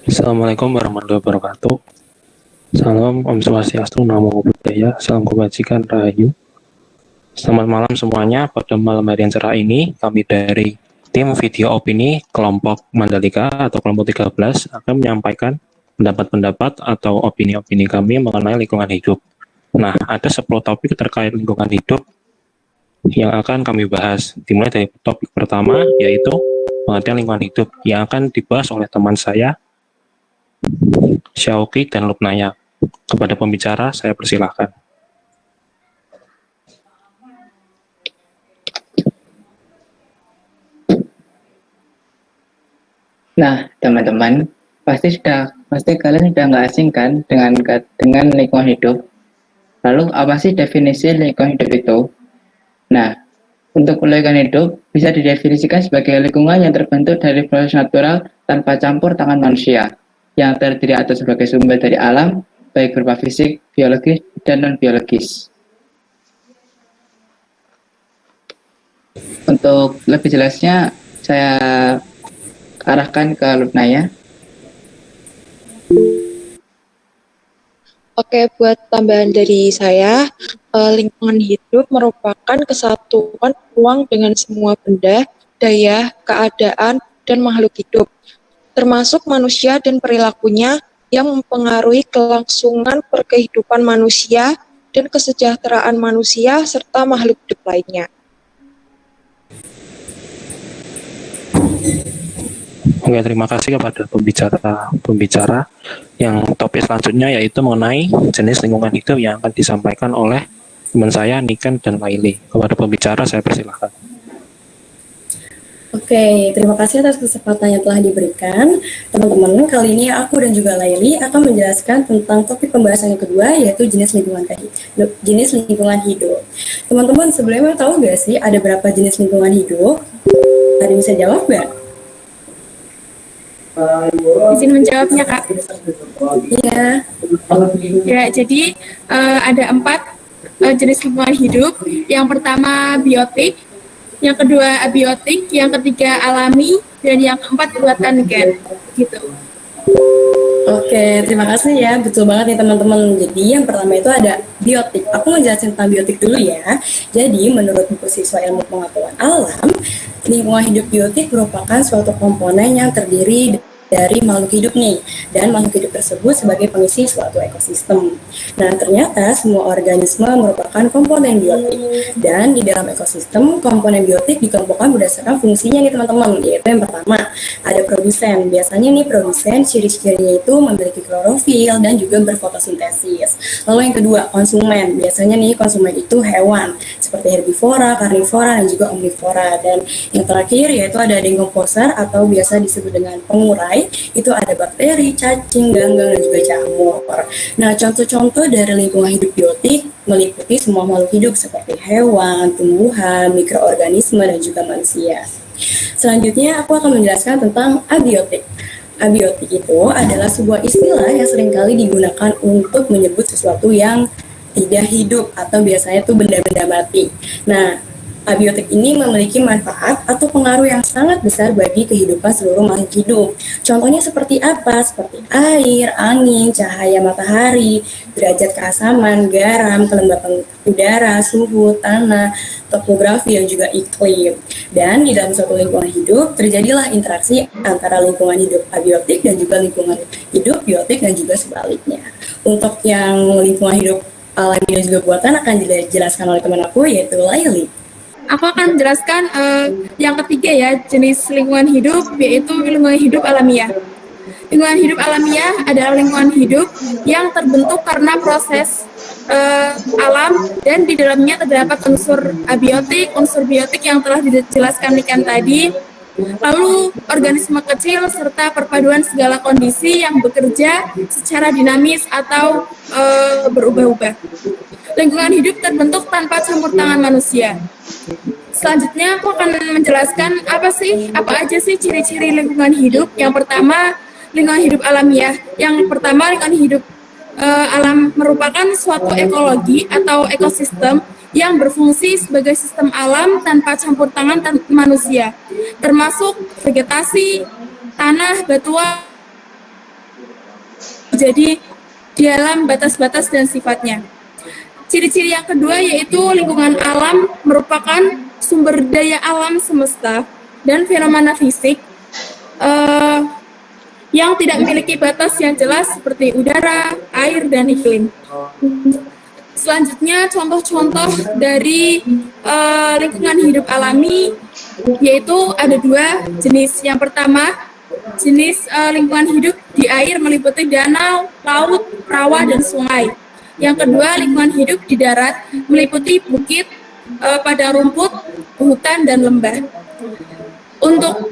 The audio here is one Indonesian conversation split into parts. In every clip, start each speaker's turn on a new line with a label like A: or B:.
A: Assalamualaikum warahmatullahi wabarakatuh. Salam Om Swastiastu, Namo Buddhaya, Salam Kebajikan, Rahayu. Selamat malam semuanya. Pada malam hari yang cerah ini, kami dari tim video opini kelompok Mandalika atau kelompok 13 akan menyampaikan pendapat-pendapat atau opini-opini kami mengenai lingkungan hidup. Nah, ada 10 topik terkait lingkungan hidup yang akan kami bahas. Dimulai dari topik pertama, yaitu pengertian lingkungan hidup yang akan dibahas oleh teman saya, Syauki dan Lupnaya. Kepada pembicara, saya persilahkan.
B: Nah, teman-teman, pasti kalian sudah nggak asing kan dengan lingkungan hidup. Lalu apa sih definisi lingkungan hidup itu? Nah, untuk lingkungan hidup bisa didefinisikan sebagai lingkungan yang terbentuk dari proses natural tanpa campur tangan manusia, yang terdiri atas sebagai sumber dari alam, baik berupa fisik, biologis, dan non-biologis. Untuk lebih jelasnya, saya arahkan ke Lupnaya.
C: Oke, buat tambahan dari saya, lingkungan hidup merupakan kesatuan ruang dengan semua benda, daya, keadaan, dan makhluk hidup, termasuk manusia dan perilakunya yang mempengaruhi kelangsungan perkehidupan manusia dan kesejahteraan manusia serta makhluk hidup lainnya.
A: Oke, terima kasih kepada pembicara yang topik selanjutnya yaitu mengenai jenis lingkungan hidup yang akan disampaikan oleh teman saya, Niken dan Laili. Kepada pembicara, saya persilahkan.
D: Oke, terima kasih atas kesempatan yang telah diberikan. Teman-teman, kali ini aku dan juga Laili akan menjelaskan tentang topik pembahasan yang kedua, yaitu jenis lingkungan hidup. Teman-teman, sebelumnya tahu nggak sih ada berapa jenis lingkungan hidup? Ada yang bisa jawab nggak?
E: Izin menjawabnya, Kak.
D: Iya.
E: Ya, jadi ada 4 jenis lingkungan hidup. Yang pertama biotik, yang kedua abiotik, yang ketiga alami, dan yang keempat buatan gen. Gitu.
D: Oke, terima kasih ya. Betul banget nih teman-teman. Jadi yang pertama itu ada biotik. Aku mau jelasin tentang biotik dulu ya. Jadi menurut buku siswa ilmu pengetahuan alam, lingkungan hidup biotik merupakan suatu komponen yang terdiri dari makhluk hidup nih, dan makhluk hidup tersebut sebagai pengisi suatu ekosistem. Nah, ternyata semua organisme merupakan komponen biotik, dan di dalam ekosistem komponen biotik dikelompokkan berdasarkan fungsinya nih teman-teman. Yaitu yang pertama ada produsen. Biasanya nih produsen ciri-cirinya itu memiliki klorofil dan juga berfotosintesis. Lalu yang kedua konsumen. Biasanya nih konsumen itu hewan seperti herbivora, karnivora, dan juga omnivora. Dan yang terakhir yaitu ada decomposer atau biasa disebut dengan pengurai. Itu ada bakteri, cacing, ganggang, dan juga jamur. Nah, contoh-contoh dari lingkungan hidup biotik meliputi semua makhluk hidup seperti hewan, tumbuhan, mikroorganisme, dan juga manusia. Selanjutnya, aku akan menjelaskan tentang abiotik. Abiotik itu adalah sebuah istilah yang seringkali digunakan untuk menyebut sesuatu yang tidak hidup atau biasanya itu benda-benda mati. Nah, abiotik ini memiliki manfaat atau pengaruh yang sangat besar bagi kehidupan seluruh makhluk hidup. Contohnya seperti apa? Seperti air, angin, cahaya matahari, derajat keasaman, garam, kelembapan udara, suhu, tanah, topografi, dan juga iklim. Dan di dalam suatu lingkungan hidup, terjadilah interaksi antara lingkungan hidup abiotik dan juga lingkungan hidup biotik dan juga sebaliknya. Untuk yang lingkungan hidup alami dan juga buatan akan dijelaskan oleh teman aku, yaitu Laili.
E: Aku akan menjelaskan yang ketiga ya, jenis lingkungan hidup, yaitu lingkungan hidup alamiah. Lingkungan hidup alamiah adalah lingkungan hidup yang terbentuk karena proses alam, dan di dalamnya terdapat unsur abiotik, unsur biotik yang telah dijelaskan Niken tadi, lalu organisme kecil serta perpaduan segala kondisi yang bekerja secara dinamis atau berubah-ubah. Lingkungan hidup terbentuk tanpa campur tangan manusia. Selanjutnya aku akan menjelaskan apa aja sih ciri-ciri lingkungan hidup. Yang pertama, lingkungan hidup alamiah. Yang pertama, lingkungan hidup alam merupakan suatu ekologi atau ekosistem yang berfungsi sebagai sistem alam tanpa campur tangan manusia, termasuk vegetasi, tanah, batuan, jadi di dalam batas-batas dan sifatnya. Ciri-ciri yang kedua yaitu lingkungan alam merupakan sumber daya alam semesta dan fenomena fisik yang tidak memiliki batas yang jelas seperti udara, air, dan iklim. Selanjutnya contoh-contoh dari lingkungan hidup alami yaitu ada dua jenis. Yang pertama jenis lingkungan hidup di air meliputi danau, laut, rawa, dan sungai. Yang kedua lingkungan hidup di darat meliputi bukit, padang rumput, hutan, dan lembah. Untuk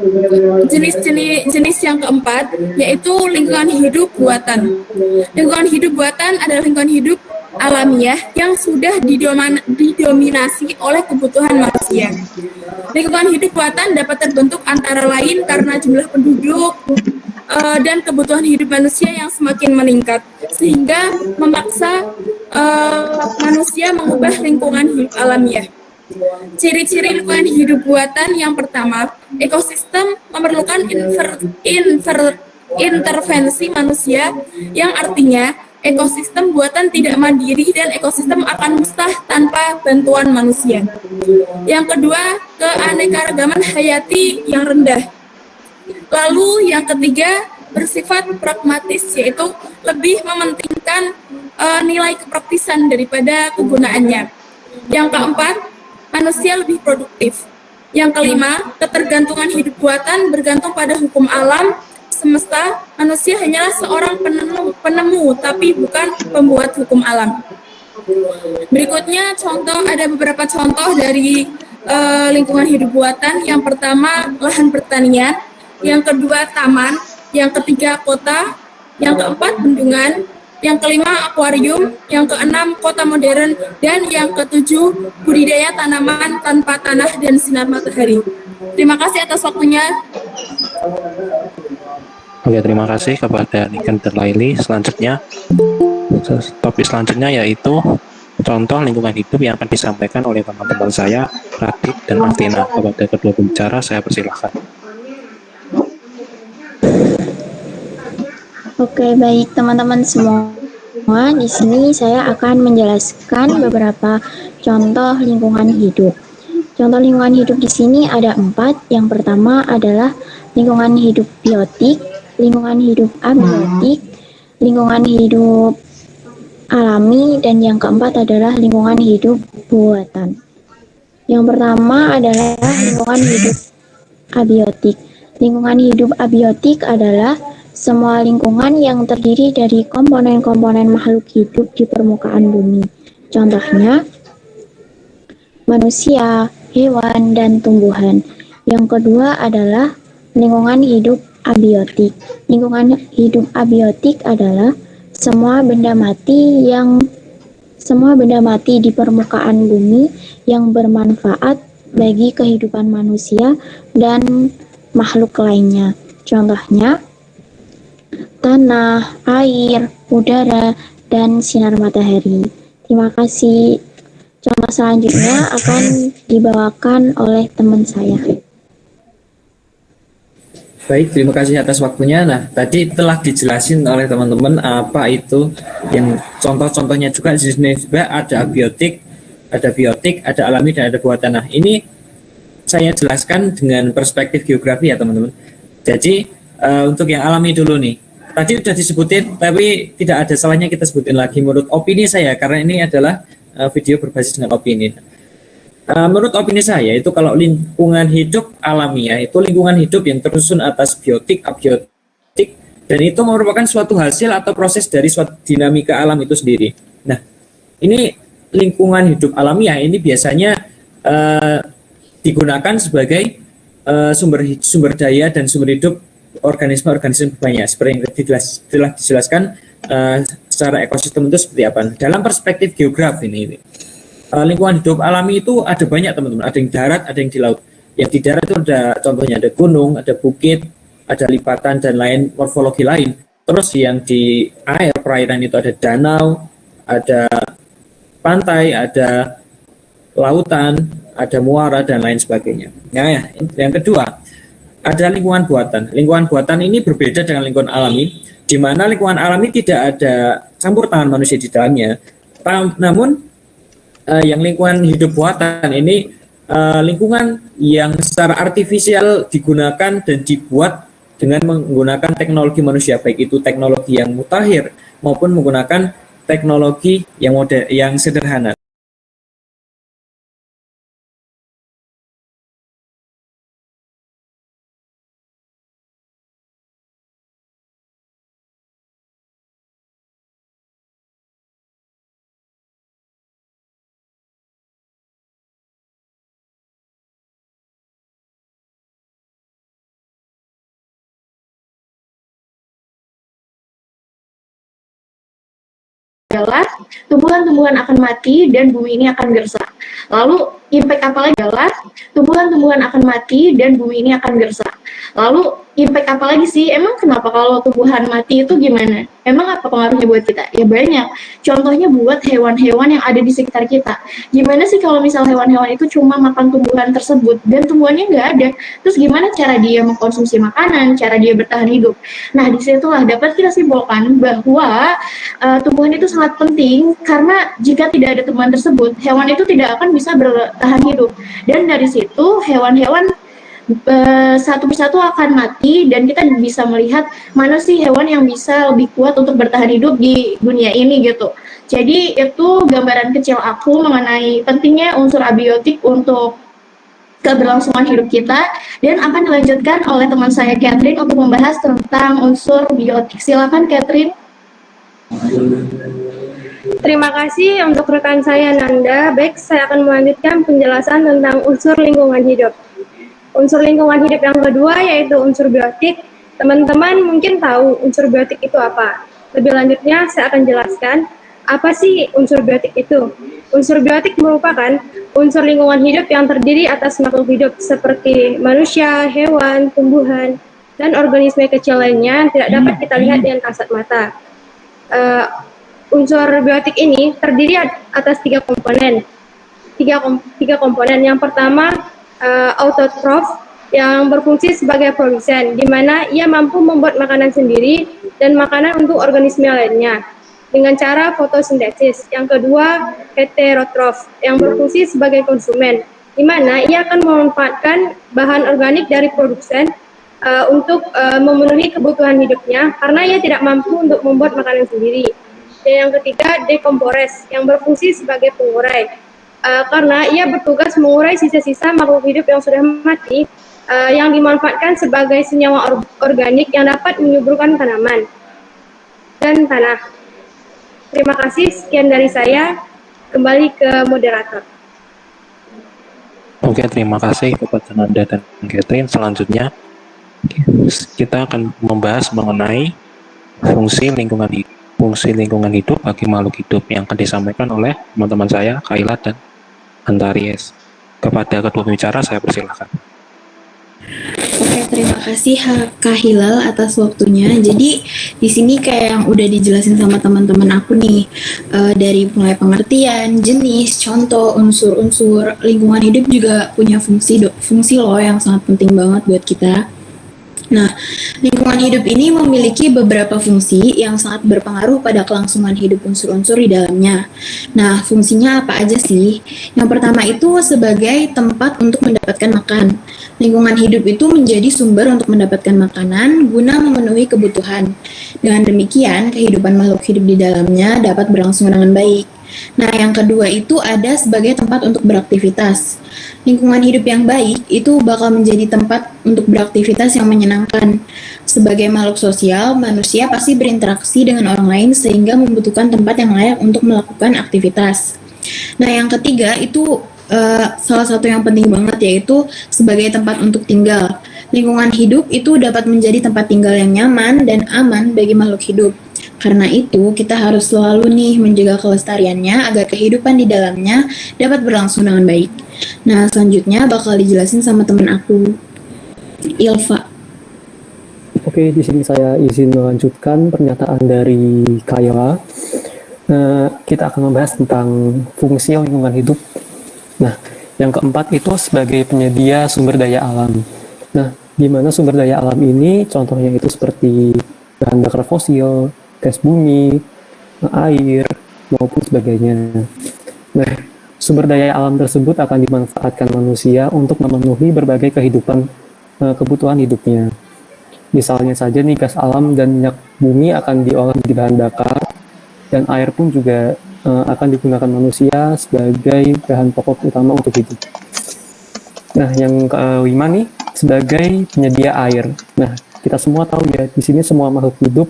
E: jenis yang keempat yaitu lingkungan hidup buatan. Lingkungan hidup buatan adalah lingkungan hidup alamiah yang sudah didominasi oleh kebutuhan manusia. Lingkungan hidup buatan dapat terbentuk antara lain karena jumlah penduduk dan kebutuhan hidup manusia yang semakin meningkat, sehingga memaksa manusia mengubah lingkungan hidup alamiah. Ciri-ciri lingkungan hidup buatan yang pertama, ekosistem memerlukan intervensi manusia, yang artinya ekosistem buatan tidak mandiri dan ekosistem akan musnah tanpa bantuan manusia. Yang kedua, keanekaragaman hayati yang rendah. Lalu yang ketiga, bersifat pragmatis, yaitu lebih mementingkan nilai kepraktisan daripada kegunaannya. Yang keempat, manusia lebih produktif. Yang kelima, ketergantungan hidup buatan bergantung pada hukum alam semesta. Manusia hanyalah seorang penemu tapi bukan pembuat hukum alam. Berikutnya ada beberapa contoh dari lingkungan hidup buatan. Yang pertama, lahan pertanian. Yang kedua, taman. Yang ketiga, kota. Yang keempat, bendungan. Yang kelima, akuarium. Yang keenam, kota modern. Dan yang ketujuh, budidaya tanaman tanpa tanah dan sinar matahari. Terima kasih atas waktunya.
A: Oke, terima kasih kepada Niken dan Laili. Selanjutnya, topik selanjutnya yaitu contoh lingkungan hidup yang akan disampaikan oleh teman-teman saya, Radit dan Martina. Kepada kedua pembicara, saya persilahkan.
F: Oke, baik teman-teman semua. Di sini saya akan menjelaskan beberapa contoh lingkungan hidup. Contoh lingkungan hidup di sini ada 4. Yang pertama adalah lingkungan hidup biotik, lingkungan hidup abiotik, lingkungan hidup alami, dan yang keempat adalah lingkungan hidup buatan. Yang pertama adalah lingkungan hidup abiotik. Lingkungan hidup abiotik adalah semua lingkungan yang terdiri dari komponen-komponen makhluk hidup di permukaan bumi. Contohnya, manusia, hewan, dan tumbuhan. Yang kedua adalah lingkungan hidup abiotik. Lingkungan hidup abiotik adalah semua benda mati di permukaan bumi yang bermanfaat bagi kehidupan manusia dan makhluk lainnya. Contohnya, tanah, air, udara, dan sinar matahari. Terima kasih. Contoh selanjutnya akan dibawakan oleh teman saya.
G: Baik, terima kasih atas waktunya. Nah, tadi telah dijelasin oleh teman-teman apa itu yang contoh-contohnya juga di sini juga ada biotik, ada alami, dan ada buatan. Nah, ini saya jelaskan dengan perspektif geografi ya teman-teman. Jadi untuk yang alami dulu nih. Tadi sudah disebutin, tapi tidak ada salahnya kita sebutin lagi menurut opini saya, karena ini adalah video berbasis dengan opini. Menurut opini saya, itu kalau lingkungan hidup alamiah, itu lingkungan hidup yang tersusun atas biotik, abiotik, dan itu merupakan suatu hasil atau proses dari suatu dinamika alam itu sendiri. Nah, ini lingkungan hidup alamiah, ini biasanya digunakan sebagai sumber daya dan sumber hidup organisme-organisme banyak, seperti yang telah dijelaskan secara ekosistem itu seperti apa. Dalam perspektif geografi ini, lingkungan hidup alami itu ada banyak teman-teman, ada yang darat, ada yang di laut. Yang di darat itu ada contohnya ada gunung, ada bukit, ada lipatan dan lain morfologi lain. Terus yang di air perairan itu ada danau, ada pantai, ada lautan, ada muara dan lain sebagainya. Nah, yang kedua, ada lingkungan buatan. Lingkungan buatan ini berbeda dengan lingkungan alami, di mana lingkungan alami tidak ada campur tangan manusia di dalamnya. Namun yang lingkungan hidup buatan ini lingkungan yang secara artifisial digunakan dan dibuat dengan menggunakan teknologi manusia, baik itu teknologi yang mutakhir maupun menggunakan teknologi yang sederhana.
H: adalah tumbuhan-tumbuhan akan mati dan bumi ini akan gersang. Lalu impact apa lagi adalah tumbuhan-tumbuhan akan mati dan bumi ini akan gersang. Lalu impact apa lagi sih? Emang kenapa kalau tumbuhan mati itu gimana? Emang apa pengaruhnya buat kita? Ya banyak. Contohnya buat hewan-hewan yang ada di sekitar kita. Gimana sih kalau misal hewan-hewan itu cuma makan tumbuhan tersebut dan tumbuhannya nggak ada? Terus gimana cara dia mengkonsumsi makanan, cara dia bertahan hidup? Nah, disitulah dapat kita simpulkan bahwa tumbuhan itu sangat penting karena jika tidak ada tumbuhan tersebut, hewan itu tidak akan bisa bertahan hidup. Dan dari situ hewan-hewan satu persatu akan mati dan kita bisa melihat mana sih hewan yang bisa lebih kuat untuk bertahan hidup di dunia ini gitu. Jadi itu gambaran kecil aku mengenai pentingnya unsur abiotik untuk keberlangsungan hidup kita, dan akan dilanjutkan oleh teman saya Catherine untuk membahas tentang unsur biotik. Silakan Catherine.
I: Terima kasih untuk rekan saya Nanda. Baik, saya akan melanjutkan penjelasan tentang unsur lingkungan hidup. Unsur lingkungan hidup yang kedua yaitu unsur biotik. Teman-teman mungkin tahu unsur biotik itu apa. Lebih lanjutnya saya akan jelaskan apa sih unsur biotik itu. Unsur biotik merupakan unsur lingkungan hidup yang terdiri atas makhluk hidup seperti manusia, hewan, tumbuhan, dan organisme kecil lainnya yang tidak dapat kita lihat dengan kasat mata. Unsur biotik ini terdiri atas tiga komponen. Tiga komponen. Yang pertama autotrof yang berfungsi sebagai produsen, di mana ia mampu membuat makanan sendiri dan makanan untuk organisme lainnya dengan cara fotosintesis. Yang kedua heterotrof yang berfungsi sebagai konsumen, di mana ia akan memanfaatkan bahan organik dari produsen untuk memenuhi kebutuhan hidupnya karena ia tidak mampu untuk membuat makanan sendiri. Dan yang ketiga dekompores yang berfungsi sebagai pengurai. Karena ia bertugas mengurai sisa-sisa makhluk hidup yang sudah mati yang dimanfaatkan sebagai senyawa organik yang dapat menyuburkan tanaman dan tanah. Terima kasih, sekian dari saya. Kembali ke moderator.
A: Oke, terima kasih kepada Nanda dan Catherine. Selanjutnya kita akan membahas mengenai fungsi lingkungan hidup bagi makhluk hidup yang akan disampaikan oleh teman-teman saya, Kaila dan Antaries. Kepada kedua pembicara saya persilakan.
J: Oke, terima kasih Kak Hilal atas waktunya. Jadi di sini kayak yang udah dijelasin sama teman-teman aku nih, dari mulai pengertian, jenis, contoh, unsur-unsur lingkungan hidup juga punya fungsi loh yang sangat penting banget buat kita. Nah, lingkungan hidup ini memiliki beberapa fungsi yang sangat berpengaruh pada kelangsungan hidup unsur-unsur di dalamnya. Nah, fungsinya apa aja sih? Yang pertama itu sebagai tempat untuk mendapatkan makan. Lingkungan hidup itu menjadi sumber untuk mendapatkan makanan guna memenuhi kebutuhan. Dengan demikian, kehidupan makhluk hidup di dalamnya dapat berlangsung dengan baik. Nah, yang kedua itu ada sebagai tempat untuk beraktivitas. Lingkungan hidup yang baik itu bakal menjadi tempat untuk beraktivitas yang menyenangkan. Sebagai makhluk sosial, manusia pasti berinteraksi dengan orang lain sehingga membutuhkan tempat yang layak untuk melakukan aktivitas. Nah, yang ketiga itu salah satu yang penting banget yaitu sebagai tempat untuk tinggal. Lingkungan hidup itu dapat menjadi tempat tinggal yang nyaman dan aman bagi makhluk hidup. Karena itu, kita harus selalu nih menjaga kelestariannya agar kehidupan di dalamnya dapat berlangsung dengan baik. Nah, selanjutnya bakal dijelasin sama temen aku, Ilva.
K: Oke, di sini saya izin melanjutkan pernyataan dari Kaila. Kita akan membahas tentang fungsi lingkungan hidup. Nah, yang keempat itu sebagai penyedia sumber daya alam. Nah, di mana sumber daya alam ini contohnya itu seperti bahan bakar fosil, gas bumi, air, maupun sebagainya. Nah, sumber daya alam tersebut akan dimanfaatkan manusia untuk memenuhi berbagai kebutuhan hidupnya. Misalnya saja nih, gas alam dan minyak bumi akan diolah menjadi bahan bakar, dan air pun juga akan digunakan manusia sebagai bahan pokok utama untuk hidup. Nah, yang kelima nih, sebagai penyedia air. Nah, kita semua tahu ya, di sini semua makhluk hidup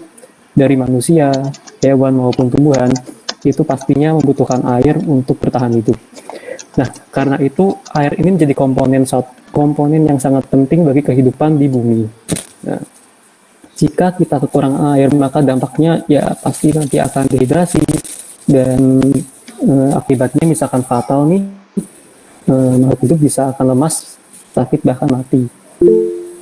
K: dari manusia, hewan maupun tumbuhan itu pastinya membutuhkan air untuk bertahan hidup. Nah, karena itu air ini menjadi komponen yang sangat penting bagi kehidupan di bumi. Nah, jika kita kekurangan air, maka dampaknya ya pasti nanti akan dehidrasi dan akibatnya misalkan fatal nih, makhluk hidup bisa akan lemas, sakit, bahkan mati.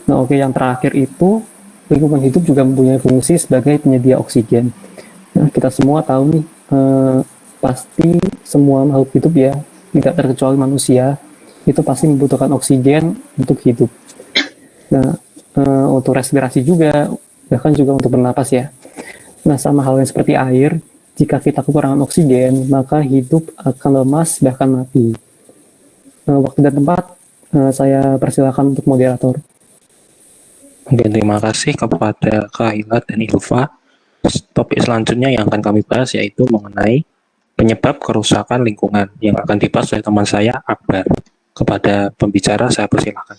K: Nah, oke, yang terakhir itu lingkungan hidup juga mempunyai fungsi sebagai penyedia oksigen. Nah, kita semua tahu nih, pasti semua makhluk hidup ya, tidak terkecuali manusia, itu pasti membutuhkan oksigen untuk hidup. Nah, untuk respirasi juga, bahkan juga untuk bernapas ya. Nah, sama halnya seperti air, jika kita kekurangan oksigen, maka hidup akan lemas, bahkan mati. Waktu dan tempat, saya persilakan untuk moderator.
A: Oke, terima kasih kepada Kak Hila dan Ilva. Topik selanjutnya yang akan kami bahas yaitu mengenai penyebab kerusakan lingkungan yang akan dibahas oleh teman saya, Akbar. Kepada pembicara, saya persilakan.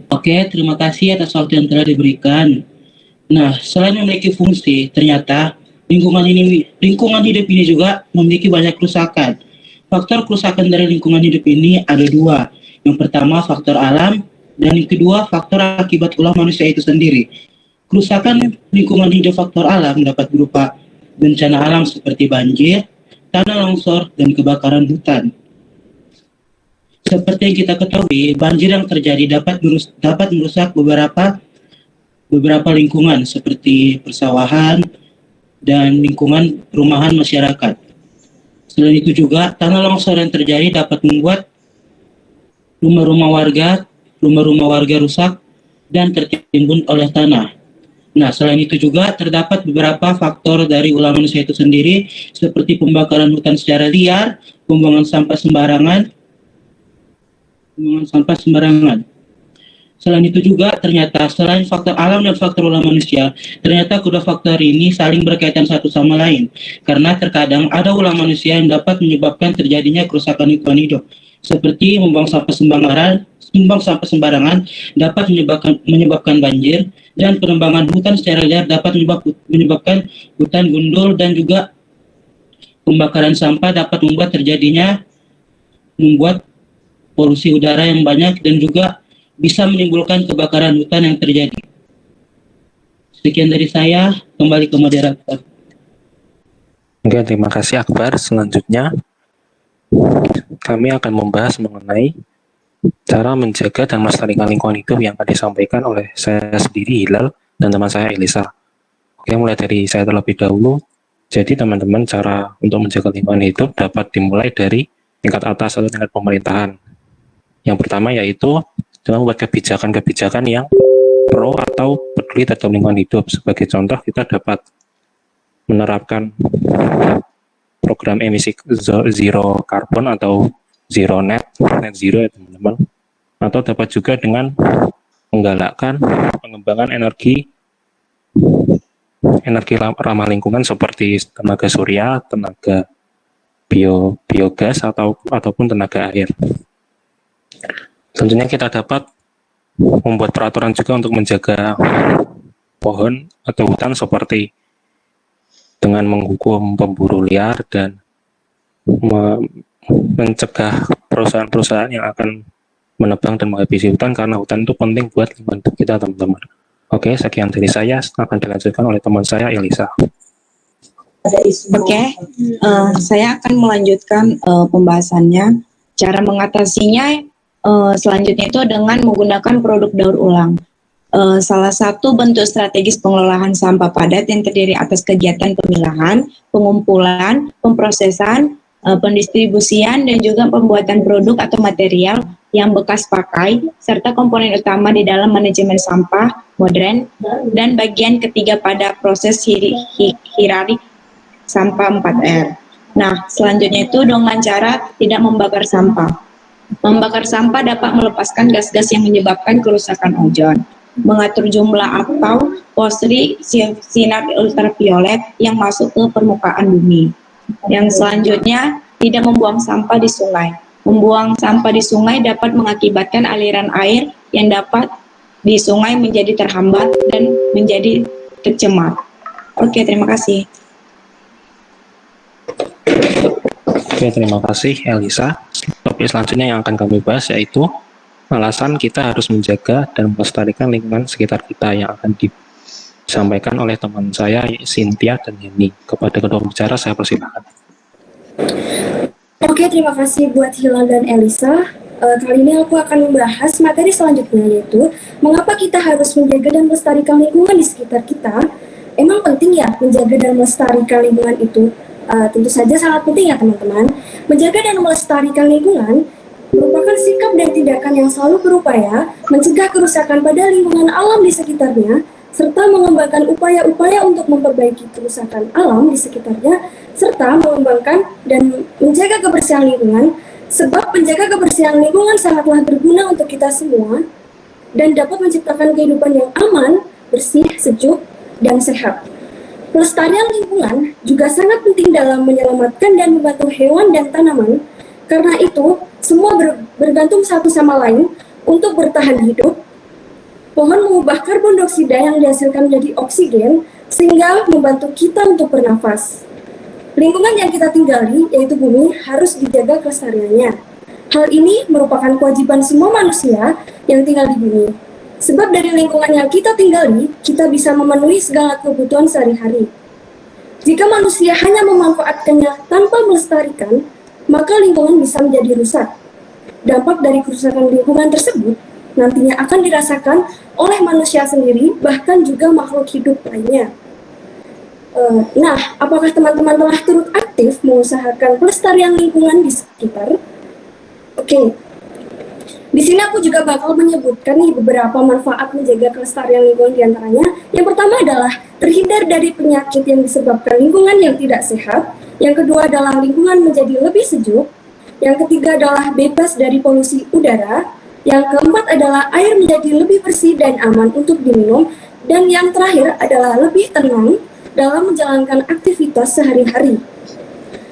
L: Oke, terima kasih atas waktu yang telah diberikan. Nah, selain memiliki fungsi, ternyata lingkungan hidup ini juga memiliki banyak kerusakan. Faktor kerusakan dari lingkungan hidup ini ada dua. Yang pertama, faktor alam, dan yang kedua, faktor akibat ulah manusia itu sendiri. Kerusakan lingkungan hidup faktor alam dapat berupa bencana alam seperti banjir, tanah longsor, dan kebakaran hutan. Seperti yang kita ketahui, banjir yang terjadi dapat merusak beberapa lingkungan seperti persawahan dan lingkungan perumahan masyarakat. Selain itu juga, tanah longsor yang terjadi dapat membuat rumah-rumah warga rusak dan tertimbun oleh tanah. Nah, selain itu juga terdapat beberapa faktor dari ulah manusia itu sendiri, seperti pembakaran hutan secara liar, pembuangan sampah sembarangan. Selain itu juga ternyata selain faktor alam dan faktor ulah manusia, ternyata kedua faktor ini saling berkaitan satu sama lain. Karena terkadang ada ulah manusia yang dapat menyebabkan terjadinya kerusakan lingkungan hidup, seperti membuang sampah sembarangan dapat menyebabkan banjir, dan penebangan hutan secara liar dapat menyebabkan hutan gundul, dan juga pembakaran sampah dapat membuat polusi udara yang banyak dan juga bisa menimbulkan kebakaran hutan yang terjadi. Sekian dari saya, kembali ke moderator.
A: Oke, terima kasih Akbar. Selanjutnya, kami akan membahas mengenai cara menjaga dan melestarikan lingkungan hidup yang akan disampaikan oleh saya sendiri, Hilal, dan teman saya, Elisa. Oke, mulai dari saya terlebih dahulu. Jadi teman-teman, cara untuk menjaga lingkungan hidup dapat dimulai dari tingkat atas atau tingkat pemerintahan. Yang pertama yaitu dengan membuat kebijakan-kebijakan yang pro atau peduli terhadap lingkungan hidup. Sebagai contoh, kita dapat menerapkan program emisi zero karbon atau net zero ya teman-teman. Atau dapat juga dengan menggalakkan pengembangan energi ramah lingkungan seperti tenaga surya, tenaga biogas ataupun tenaga air. Tentunya kita dapat membuat peraturan juga untuk menjaga pohon atau hutan seperti dengan menghukum pemburu liar dan mencegah perusahaan-perusahaan yang akan menebang dan menghabisi hutan, karena hutan itu penting buat lingkungan kita, teman-teman. Oke, sekian dari saya, akan dilanjutkan oleh teman saya, Elisa.
M: Oke, saya akan melanjutkan pembahasannya. Cara mengatasinya selanjutnya itu dengan menggunakan produk daur ulang. Salah satu bentuk strategis pengelolaan sampah padat yang terdiri atas kegiatan pemilahan, pengumpulan, pemprosesan, pendistribusian dan juga pembuatan produk atau material yang bekas pakai, serta komponen utama di dalam manajemen sampah modern, dan bagian ketiga pada proses hierarki sampah 4R. Nah, selanjutnya itu dengan cara tidak membakar sampah. Membakar sampah dapat melepaskan gas-gas yang menyebabkan kerusakan ozon, mengatur jumlah atau porsi sinar ultraviolet yang masuk ke permukaan bumi. Yang selanjutnya, tidak membuang sampah di sungai. Membuang sampah di sungai dapat mengakibatkan aliran air yang dapat di sungai menjadi terhambat dan menjadi tercemar. Oke, terima kasih.
A: Oke, terima kasih Elisa. Topik selanjutnya yang akan kami bahas yaitu alasan kita harus menjaga dan melestarikan lingkungan sekitar kita, yang akan disampaikan oleh teman saya Cynthia dan Yeni. Kepada kedua pembicara saya persilakan.
D: Oke, terima kasih buat Hilal dan Elisa. Kali ini aku akan membahas materi selanjutnya, yaitu mengapa kita harus menjaga dan melestarikan lingkungan di sekitar kita. Emang penting ya menjaga dan melestarikan lingkungan itu? Tentu saja sangat penting ya teman-teman. Menjaga dan melestarikan lingkungan merupakan sikap dan tindakan yang selalu berupaya mencegah kerusakan pada lingkungan alam di sekitarnya, serta mengembangkan upaya-upaya untuk memperbaiki kerusakan alam di sekitarnya, serta mengembangkan dan menjaga kebersihan lingkungan, sebab menjaga kebersihan lingkungan sangatlah berguna untuk kita semua dan dapat menciptakan kehidupan yang aman, bersih, sejuk, dan sehat. Pelestarian lingkungan juga sangat penting dalam menyelamatkan dan membantu hewan dan tanaman. Karena itu, semua bergantung satu sama lain untuk bertahan hidup. Pohon mengubah karbon dioksida yang dihasilkan menjadi oksigen, sehingga membantu kita untuk bernafas. Lingkungan yang kita tinggali, yaitu bumi, harus dijaga kelestariannya. Hal ini merupakan kewajiban semua manusia yang tinggal di bumi. Sebab dari lingkungan yang kita tinggali, kita bisa memenuhi segala kebutuhan sehari-hari. Jika manusia hanya memanfaatkannya tanpa melestarikan, maka lingkungan bisa menjadi rusak. Dampak dari kerusakan lingkungan tersebut nantinya akan dirasakan oleh manusia sendiri, bahkan juga makhluk hidup lainnya. Nah, apakah teman-teman telah turut aktif mengusahakan pelestarian lingkungan di sekitar? Oke. Di sini aku juga bakal menyebutkan nih beberapa manfaat menjaga kelestarian lingkungan di antaranya. Yang pertama adalah terhindar dari penyakit yang disebabkan lingkungan yang tidak sehat. Yang kedua adalah lingkungan menjadi lebih sejuk. Yang ketiga adalah bebas dari polusi udara. Yang keempat adalah air menjadi lebih bersih dan aman untuk diminum. Dan yang terakhir adalah lebih tenang dalam menjalankan aktivitas sehari-hari.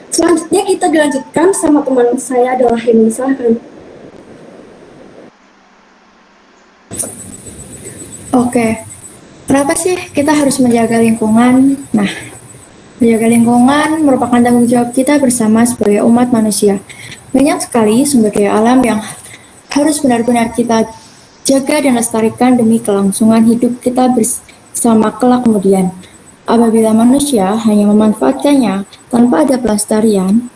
D: Selanjutnya kita dilanjutkan sama teman saya adalah Heni, silahkan.
N: Oke, kenapa sih kita harus menjaga lingkungan? Nah, menjaga lingkungan merupakan tanggung jawab kita bersama sebagai umat manusia. Banyak sekali sumber daya alam yang harus benar-benar kita jaga dan lestarikan demi kelangsungan hidup kita bersama kelak kemudian. Apabila manusia hanya memanfaatkannya tanpa ada pelestarian,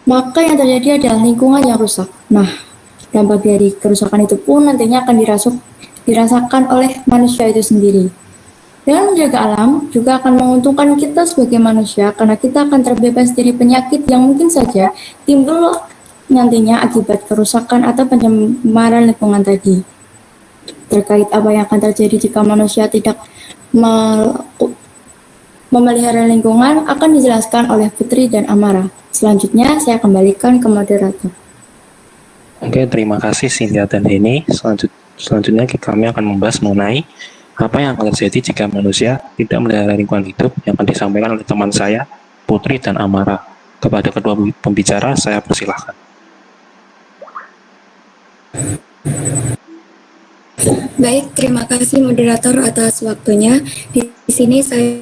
N: maka yang terjadi adalah lingkungan yang rusak. Nah, dampak dari kerusakan itu pun nantinya akan dirasakan oleh manusia itu sendiri. Dengan menjaga alam juga akan menguntungkan kita sebagai manusia karena kita akan terbebas dari penyakit yang mungkin saja timbul nantinya akibat kerusakan atau pencemaran lingkungan tadi. Terkait apa yang akan terjadi jika manusia tidak memelihara lingkungan akan dijelaskan oleh Putri dan Amara. Selanjutnya saya kembalikan ke moderator.
A: Oke, terima kasih Cynthia dan Heni. Selanjutnya kami akan membahas mengenai apa yang akan terjadi jika manusia tidak melihara lingkungan hidup, yang akan disampaikan oleh teman saya, Putri dan Amara. Kepada kedua pembicara, saya persilahkan.
N: Baik, terima kasih moderator atas waktunya. Di sini saya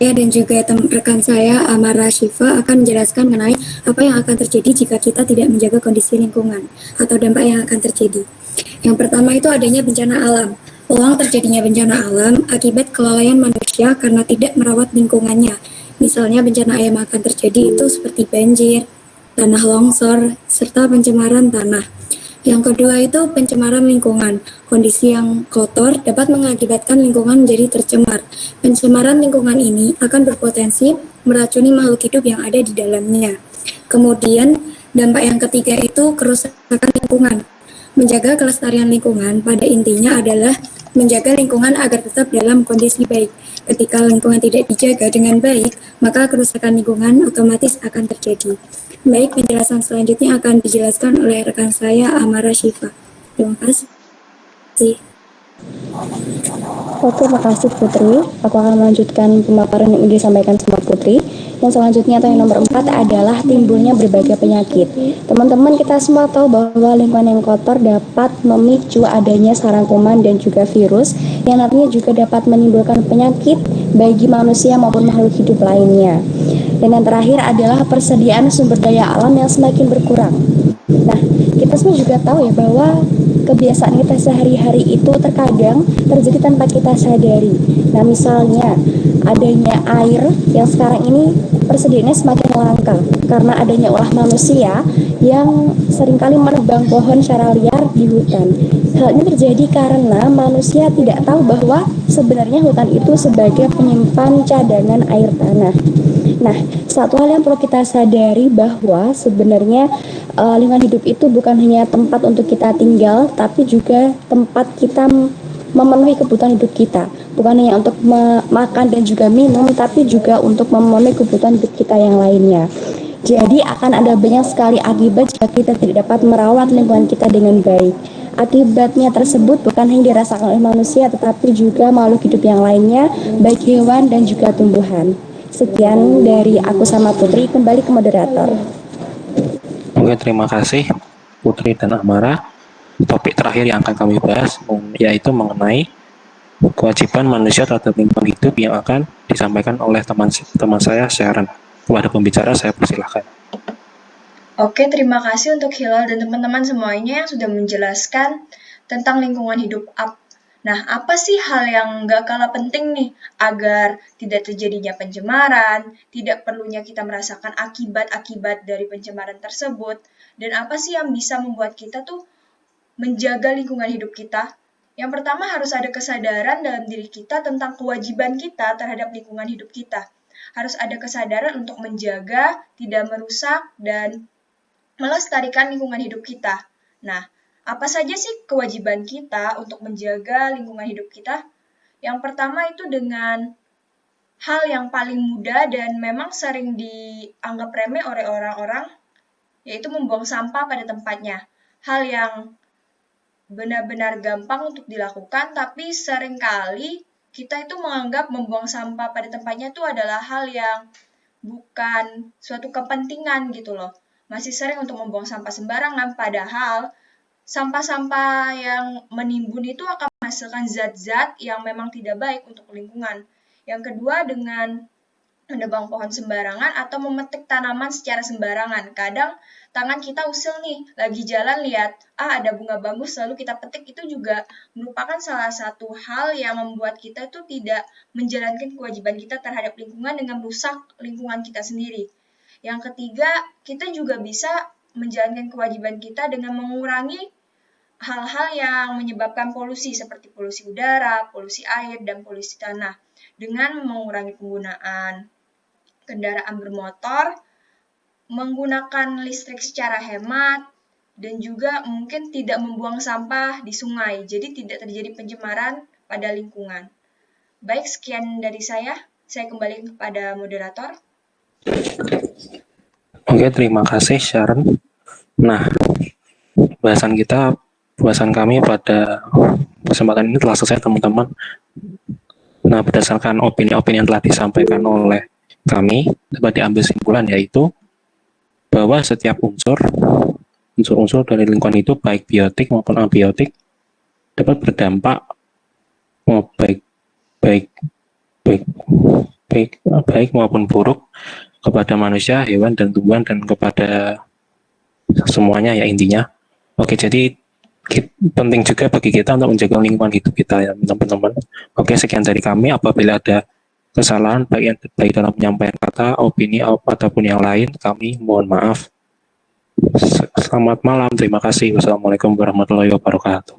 N: dan juga rekan saya Amara Syifa akan menjelaskan mengenai apa yang akan terjadi jika kita tidak menjaga kondisi lingkungan atau dampak yang akan terjadi. Yang pertama itu adanya bencana alam. Peluang terjadinya bencana alam akibat kelalaian manusia karena tidak merawat lingkungannya. Misalnya bencana yang akan terjadi itu seperti banjir, tanah longsor, serta pencemaran tanah. Yang kedua itu pencemaran lingkungan. Kondisi yang kotor dapat mengakibatkan lingkungan menjadi tercemar. Pencemaran lingkungan ini akan berpotensi meracuni makhluk hidup yang ada di dalamnya. Kemudian dampak yang ketiga itu kerusakan lingkungan. Menjaga kelestarian lingkungan pada intinya adalah menjaga lingkungan agar tetap dalam kondisi baik. Ketika lingkungan tidak dijaga dengan baik, maka kerusakan lingkungan otomatis akan terjadi. Baik, penjelasan selanjutnya akan dijelaskan oleh rekan saya, Amara Syifa. Terima kasih.
F: Oke, makasih Putri. Aku akan melanjutkan pemaparan yang disampaikan sama Putri. Yang selanjutnya atau yang nomor 4 adalah timbulnya berbagai penyakit. Teman-teman, kita semua tahu bahwa lingkungan yang kotor dapat memicu adanya sarang kuman dan juga virus yang nantinya juga dapat menimbulkan penyakit bagi manusia maupun makhluk hidup lainnya. Dan yang terakhir adalah persediaan sumber daya alam yang semakin berkurang. Nah, kita semua juga tahu ya bahwa kebiasaan kita sehari-hari itu terkadang terjadi tanpa kita sadari. Nah, misalnya adanya air yang sekarang ini persediaannya semakin langka karena adanya ulah manusia yang seringkali menebang pohon secara liar di hutan. Hal ini terjadi karena manusia tidak tahu bahwa sebenarnya hutan itu sebagai penyimpan cadangan air tanah. Nah, satu hal yang perlu kita sadari bahwa sebenarnya lingkungan hidup itu bukan hanya tempat untuk kita tinggal, tapi juga tempat kita memenuhi kebutuhan hidup kita. Bukan hanya untuk makan dan juga minum, tapi juga untuk memenuhi kebutuhan hidup kita yang lainnya. Jadi akan ada banyak sekali akibat jika kita tidak dapat merawat lingkungan kita dengan baik. Akibatnya tersebut bukan hanya dirasakan oleh manusia, tetapi juga makhluk hidup yang lainnya, baik hewan dan juga tumbuhan. Sekian dari aku sama Putri, kembali ke moderator.
A: Oke, terima kasih Putri dan Amara. Topik terakhir yang akan kami bahas yaitu mengenai kewajiban manusia terhadap lingkungan hidup yang akan disampaikan oleh teman saya Sharon. Kepada pembicara saya persilahkan.
O: Oke, terima kasih untuk Hilal dan teman-teman semuanya yang sudah menjelaskan tentang lingkungan hidup. Nah, apa sih hal yang gak kalah penting nih agar tidak terjadinya pencemaran, tidak perlunya kita merasakan akibat-akibat dari pencemaran tersebut, dan apa sih yang bisa membuat kita tuh menjaga lingkungan hidup kita? Yang pertama harus ada kesadaran dalam diri kita tentang kewajiban kita terhadap lingkungan hidup kita. Harus ada kesadaran untuk menjaga, tidak merusak, dan melestarikan lingkungan hidup kita. Nah, apa saja sih kewajiban kita untuk menjaga lingkungan hidup kita? Yang pertama itu dengan hal yang paling mudah dan memang sering dianggap remeh oleh orang-orang, yaitu membuang sampah pada tempatnya. Hal yang benar-benar gampang untuk dilakukan, tapi seringkali kita itu menganggap membuang sampah pada tempatnya itu adalah hal yang bukan suatu kepentingan gitu loh. Masih sering untuk membuang sampah sembarangan, padahal sampah-sampah yang menimbun itu akan menghasilkan zat-zat yang memang tidak baik untuk lingkungan. Yang kedua, dengan menebang pohon sembarangan atau memetik tanaman secara sembarangan. Kadang tangan kita usil nih, lagi jalan lihat, ada bunga bagus lalu kita petik, itu juga merupakan salah satu hal yang membuat kita itu tidak menjalankan kewajiban kita terhadap lingkungan dengan merusak lingkungan kita sendiri. Yang ketiga, kita juga bisa menjalankan kewajiban kita dengan mengurangi hal-hal yang menyebabkan polusi seperti polusi udara, polusi air, dan polusi tanah dengan mengurangi penggunaan kendaraan bermotor, menggunakan listrik secara hemat, dan juga mungkin tidak membuang sampah di sungai, jadi tidak terjadi pencemaran pada lingkungan. Baik, sekian dari saya kembali kepada moderator.
A: Oke, terima kasih Sharon. Nah, bahasan kami pada kesempatan ini telah selesai teman-teman. Nah, berdasarkan opini-opini yang telah disampaikan oleh kami, dapat diambil kesimpulan yaitu bahwa setiap unsur-unsur dari lingkungan itu baik biotik maupun abiotik dapat berdampak baik maupun buruk kepada manusia, hewan, dan tumbuhan, dan kepada semuanya ya intinya. Oke, jadi penting juga bagi kita untuk menjaga lingkungan hidup kita ya teman-teman. Oke, sekian dari kami. Apabila ada kesalahan baik dalam penyampaian kata, opini, ataupun yang lain, kami mohon maaf. Selamat malam, terima kasih. Wassalamualaikum warahmatullahi wabarakatuh.